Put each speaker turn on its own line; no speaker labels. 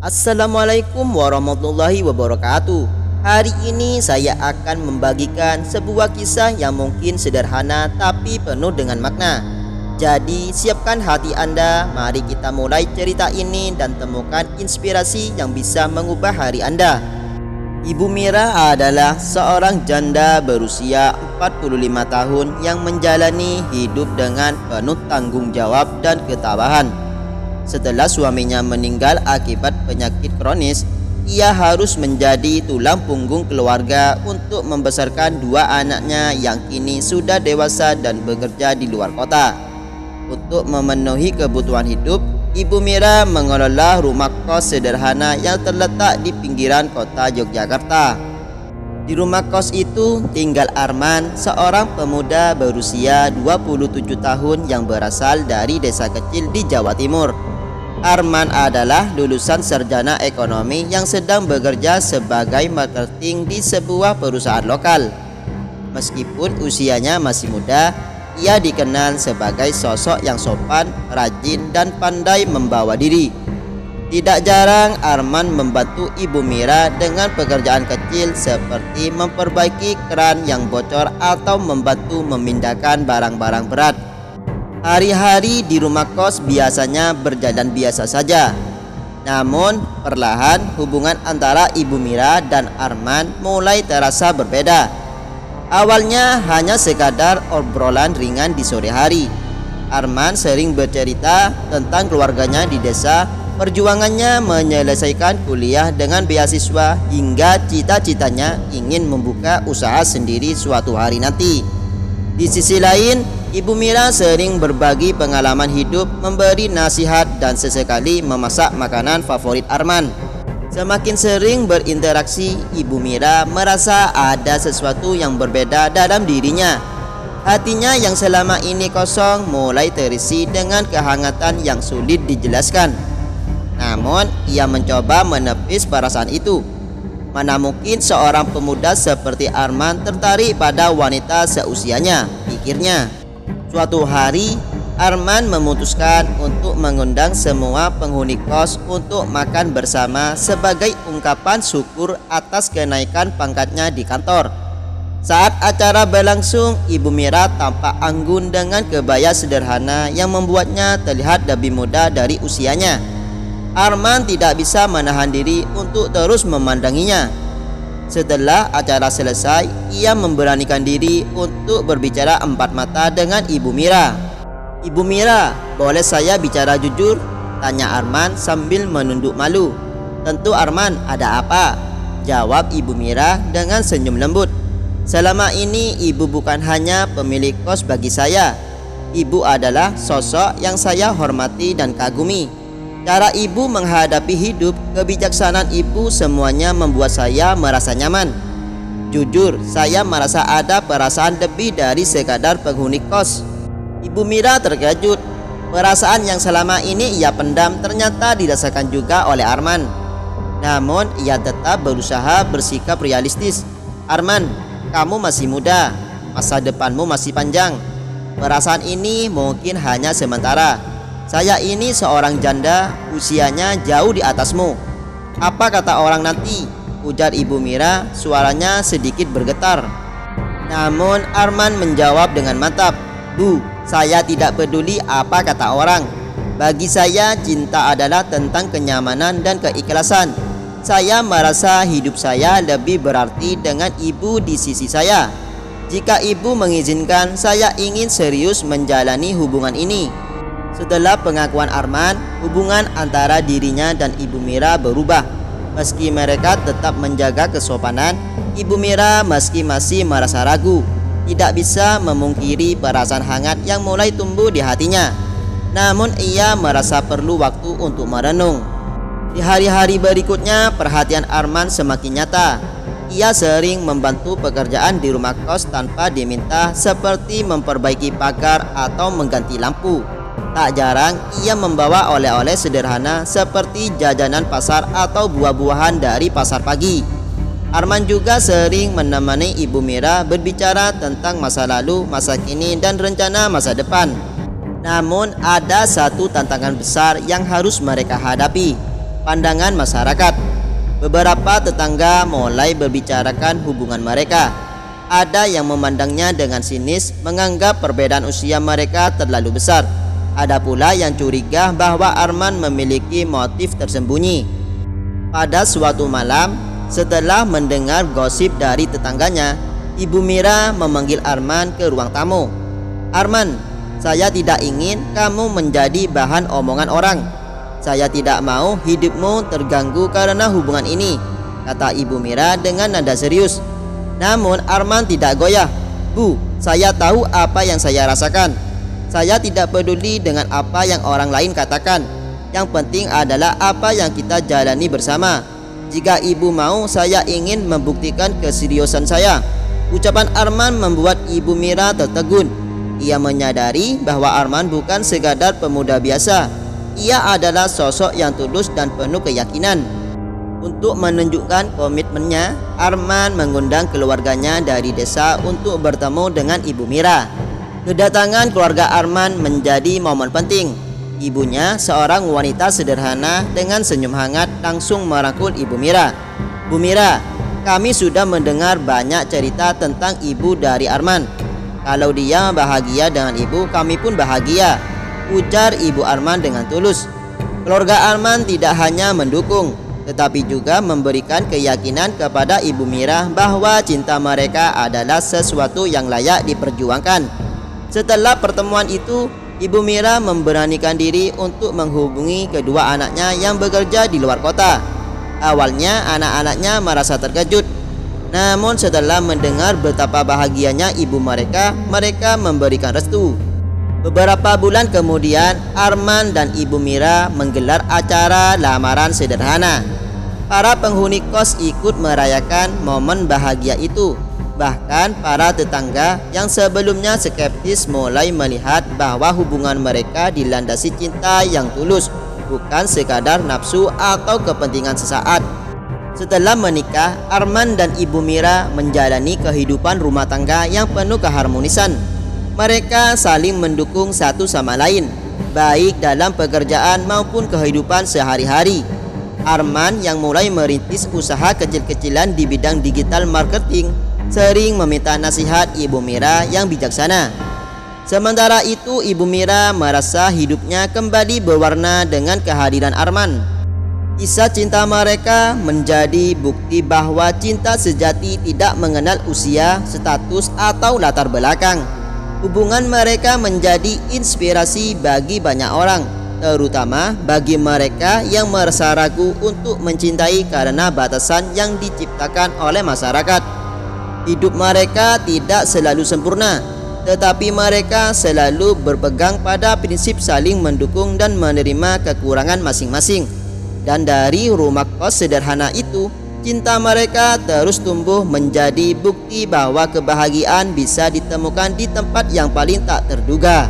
Assalamualaikum warahmatullahi wabarakatuh. Hari ini saya akan membagikan sebuah kisah yang mungkin sederhana tapi penuh dengan makna. Jadi siapkan hati Anda, mari kita mulai cerita ini dan temukan inspirasi yang bisa mengubah hari Anda. Ibu Mira adalah seorang janda berusia 45 tahun yang menjalani hidup dengan penuh tanggung jawab dan ketabahan. Setelah suaminya meninggal akibat penyakit kronis, ia harus menjadi tulang punggung keluarga untuk membesarkan dua anaknya yang kini sudah dewasa dan bekerja di luar kota. Untuk memenuhi kebutuhan hidup, Ibu Mira mengelola rumah kos sederhana yang terletak di pinggiran kota Yogyakarta. Di rumah kos itu tinggal Arman, seorang pemuda berusia 27 tahun yang berasal dari desa kecil di Jawa Timur. Arman adalah lulusan sarjana ekonomi yang sedang bekerja sebagai marketing di sebuah perusahaan lokal. Meskipun usianya masih muda, ia dikenal sebagai sosok yang sopan, rajin, dan pandai membawa diri. Tidak jarang Arman membantu Ibu Mira dengan pekerjaan kecil seperti memperbaiki keran yang bocor atau membantu memindahkan barang-barang berat. Hari-hari di rumah kos biasanya berjalan biasa saja. Namun perlahan hubungan antara Ibu Mira dan Arman mulai terasa berbeda. Awalnya hanya sekadar obrolan ringan di sore hari. Arman sering bercerita tentang keluarganya di desa, perjuangannya menyelesaikan kuliah dengan beasiswa, hingga cita-citanya ingin membuka usaha sendiri suatu hari nanti. Di sisi lain, Ibu Mira sering berbagi pengalaman hidup, memberi nasihat, dan sesekali memasak makanan favorit Arman. Semakin sering berinteraksi, Ibu Mira merasa ada sesuatu yang berbeda dalam dirinya. Hatinya yang selama ini kosong mulai terisi dengan kehangatan yang sulit dijelaskan. Namun, ia mencoba menepis perasaan itu. Mana mungkin seorang pemuda seperti Arman tertarik pada wanita seusianya, pikirnya. Suatu hari, Arman memutuskan untuk mengundang semua penghuni kos untuk makan bersama sebagai ungkapan syukur atas kenaikan pangkatnya di kantor. Saat acara berlangsung, Ibu Mira tampak anggun dengan kebaya sederhana yang membuatnya terlihat lebih muda dari usianya. Arman tidak bisa menahan diri untuk terus memandanginya. Setelah acara selesai, ia memberanikan diri untuk berbicara empat mata dengan Ibu Mira. "Ibu Mira, boleh saya bicara jujur?" tanya Arman sambil menunduk malu. "Tentu Arman, ada apa?" jawab Ibu Mira dengan senyum lembut. "Selama ini ibu bukan hanya pemilik kos bagi saya. Ibu adalah sosok yang saya hormati dan kagumi. Cara ibu menghadapi hidup, kebijaksanaan ibu, semuanya membuat saya merasa nyaman. Jujur, saya merasa ada perasaan lebih dari sekadar penghuni kos." Ibu Mira terkejut. Perasaan yang selama ini ia pendam ternyata dirasakan juga oleh Arman. Namun ia tetap berusaha bersikap realistis. "Arman, kamu masih muda, masa depanmu masih panjang. Perasaan ini mungkin hanya sementara. Saya ini seorang janda, usianya jauh di atasmu. Apa kata orang nanti?" ujar Ibu Mira, suaranya sedikit bergetar. Namun Arman menjawab dengan mantap, "Bu, saya tidak peduli apa kata orang. Bagi saya cinta adalah tentang kenyamanan dan keikhlasan. Saya merasa hidup saya lebih berarti dengan ibu di sisi saya. Jika ibu mengizinkan, saya ingin serius menjalani hubungan ini." Setelah pengakuan Arman, hubungan antara dirinya dan Ibu Mira berubah. Meski mereka tetap menjaga kesopanan, Ibu Mira meski masih merasa ragu, tidak bisa memungkiri perasaan hangat yang mulai tumbuh di hatinya. Namun ia merasa perlu waktu untuk merenung. Di hari-hari berikutnya, perhatian Arman semakin nyata. Ia sering membantu pekerjaan di rumah kos tanpa diminta, seperti memperbaiki pagar atau mengganti lampu. Tak jarang ia membawa oleh-oleh sederhana seperti jajanan pasar atau buah-buahan dari pasar pagi. Arman juga sering menemani Ibu Mira berbicara tentang masa lalu, masa kini, dan rencana masa depan. Namun ada satu tantangan besar yang harus mereka hadapi. pandangan masyarakat. Beberapa tetangga mulai berbicarakan hubungan mereka. Ada yang memandangnya dengan sinis, menganggap perbedaan usia mereka terlalu besar. Ada pula yang curiga bahwa Arman memiliki motif tersembunyi. Pada suatu malam, setelah mendengar gosip dari tetangganya, Ibu Mira memanggil Arman ke ruang tamu. "Arman, saya tidak ingin kamu menjadi bahan omongan orang. Saya tidak mau hidupmu terganggu karena hubungan ini," kata Ibu Mira dengan nada serius. Namun Arman tidak goyah. "Bu, saya tahu apa yang saya rasakan. Saya tidak peduli dengan apa yang orang lain katakan. Yang penting adalah apa yang kita jalani bersama. Jika ibu mau, saya ingin membuktikan keseriusan saya." Ucapan Arman membuat Ibu Mira tertegun. Ia menyadari bahwa Arman bukan sekadar pemuda biasa. Ia adalah sosok yang tulus dan penuh keyakinan. Untuk menunjukkan komitmennya, Arman mengundang keluarganya dari desa untuk bertemu dengan Ibu Mira. Kedatangan keluarga Arman menjadi momen penting. Ibunya, seorang wanita sederhana dengan senyum hangat, langsung merangkul Ibu Mira. "Bu Mira, kami sudah mendengar banyak cerita tentang ibu dari Arman. Kalau dia bahagia dengan ibu, kami pun bahagia," ujar Ibu Arman dengan tulus. Keluarga Arman tidak hanya mendukung, tetapi juga memberikan keyakinan kepada Ibu Mira bahwa cinta mereka adalah sesuatu yang layak diperjuangkan. Setelah pertemuan itu, Ibu Mira memberanikan diri untuk menghubungi kedua anaknya yang bekerja di luar kota. Awalnya anak-anaknya merasa terkejut. Namun setelah mendengar betapa bahagianya ibu mereka memberikan restu. Beberapa bulan kemudian, Arman dan Ibu Mira menggelar acara lamaran sederhana. Para penghuni kos ikut merayakan momen bahagia itu. Bahkan para tetangga yang sebelumnya skeptis mulai melihat bahwa hubungan mereka dilandasi cinta yang tulus, bukan sekadar nafsu atau kepentingan sesaat. Setelah menikah, Arman dan Ibu Mira menjalani kehidupan rumah tangga yang penuh keharmonisan. Mereka saling mendukung satu sama lain, baik dalam pekerjaan maupun kehidupan sehari-hari. Arman yang mulai merintis usaha kecil-kecilan di bidang digital marketing sering meminta nasihat Ibu Mira yang bijaksana. Sementara itu, Ibu Mira merasa hidupnya kembali berwarna dengan kehadiran Arman. Kisah cinta mereka menjadi bukti bahwa cinta sejati tidak mengenal usia, status, atau latar belakang. Hubungan mereka menjadi inspirasi bagi banyak orang, terutama bagi mereka yang merasa ragu untuk mencintai karena batasan yang diciptakan oleh masyarakat. Hidup mereka tidak selalu sempurna, tetapi mereka selalu berpegang pada prinsip saling mendukung dan menerima kekurangan masing-masing. Dan dari rumah kos sederhana itu, cinta mereka terus tumbuh menjadi bukti bahwa kebahagiaan bisa ditemukan di tempat yang paling tak terduga.